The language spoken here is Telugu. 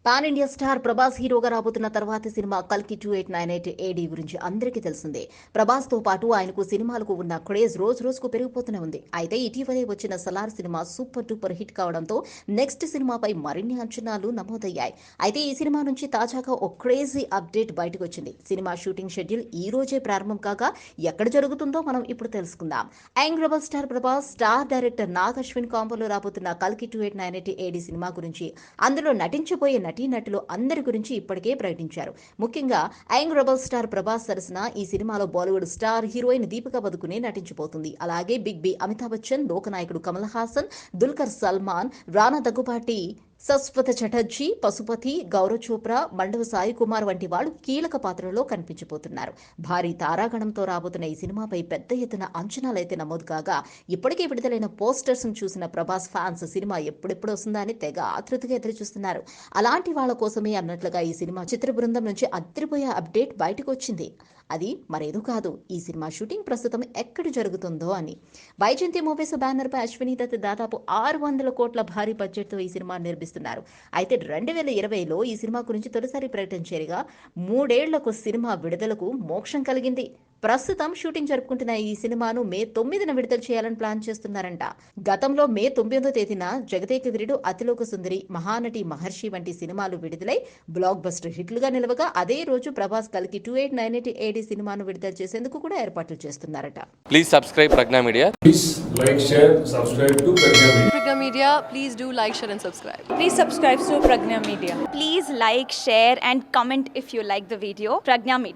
పాన్ ఇండియా స్టార్ ప్రభాస్ హీరోగా రాబోతున్న తర్వాతి సినిమా కల్కి 2898 ఏడీ గురించి అందరికీ తెలిసిందే. ప్రభాస్ తో పాటు ఆయనకు సినిమాలకు ఉన్న క్రేజ్ రోజు రోజుకు పెరిగిపోతూనే ఉంది. అయితే ఇటీవలే వచ్చిన Salaar cinema super duper hit కావడంతో నెక్స్ట్ సినిమాపై మరిన్ని అంచనాలు నమోదయ్యాయి. అయితే ఈ సినిమా నుంచి తాజాగా ఓ క్రేజీ అప్డేట్ బయటకు వచ్చింది. సినిమా షూటింగ్ షెడ్యూల్ ఈ రోజే ప్రారంభం కాగా ఎక్కడ జరుగుతుందో మనం ఇప్పుడు తెలుసుకుందాం. Young rebel star Prabhas, star director Nag Ashwin కాంబోలో రాబోతున్న కల్కి 2898 ఏడీ సినిమా గురించి, అందులో నటించబోయే నటీనటులు అందరి గురించి ఇప్పటికే ప్రకటించారు. ముఖ్యంగా యంగ్ రెబల్ స్టార్ ప్రభాస్ సరసన ఈ సినిమాలో బాలీవుడ్ స్టార్ హీరోయిన్ దీపికా పదుకునే నటించబోతుంది. అలాగే బిగ్ బి అమితాబ్ బచ్చన్, లోకనాయకుడు కమల్ హాసన్, దుల్కర్ సల్మాన్, రానా దగ్గుబాటి, సస్వత చటర్జీ, పశుపతి, గౌరవ్ చోప్రా, మండవ సాయి కుమార్ వంటి వాళ్ళు కీలక పాత్రలో కనిపించబోతున్నారు. భారీ తారాగణంతో రాబోతున్న ఈ సినిమాపై పెద్ద ఎత్తున అంచనాలైతే నమోదు కాగా ఇప్పటికే విడుదలైన పోస్టర్స్ చూసిన ప్రభాస్ ఫ్యాన్స్ సినిమా ఎప్పుడెప్పుడు వస్తుందా అని తెగ ఆతృతగా ఎదురుచూస్తున్నారు. అలాంటి వాళ్ళ కోసమే అన్నట్లుగా ఈ సినిమా చిత్ర బృందం నుంచి అదిరిపోయే అప్డేట్ బయటకు వచ్చింది. అది మరేదో కాదు, ఈ సినిమా షూటింగ్ ప్రస్తుతం ఎక్కడ జరుగుతుందో అని. వైజయంతి మూవీస్ బ్యానర్ పై అశ్విని దత్ దాదాపు 600 కోట్ల భారీ బడ్జెట్ తో ఈ సినిమా నిర్మిస్తున్నారు. అయితే 2020లో ఈ సినిమా గురించి తొలిసారి ప్రకటించేరుగా 3 ఏళ్లకు సినిమా విడుదలకు మోక్షం కలిగింది. ప్రస్తుతం షూటింగ్ జరుపుకుంటున్న ఈ సినిమాను మే 9న విడుదల చేయాలని ప్లాన్ చేస్తున్నారంట. గతంలో మే 9వ తేదీన జగదేక వీరుడు, అతిలోక సుందరి, మహానటి, మహర్షి వంటి సినిమాలు విడుదలై బ్లాక్ బస్టర్ హిట్లుగా నిలవగా అదే రోజు ప్రభాస్ కల్కి 2898 ఏడీ సినిమాను విడుదల చేసేందుకు కూడా ఏర్పాట్లు చేస్తున్నారట. Please subscribe Pragna Media. Please like, share, subscribe to Pragna Media. Pragna Media, please do like, share and subscribe. Please subscribe to Pragna Media. Please like, share and comment if you like the video. Pragna Media.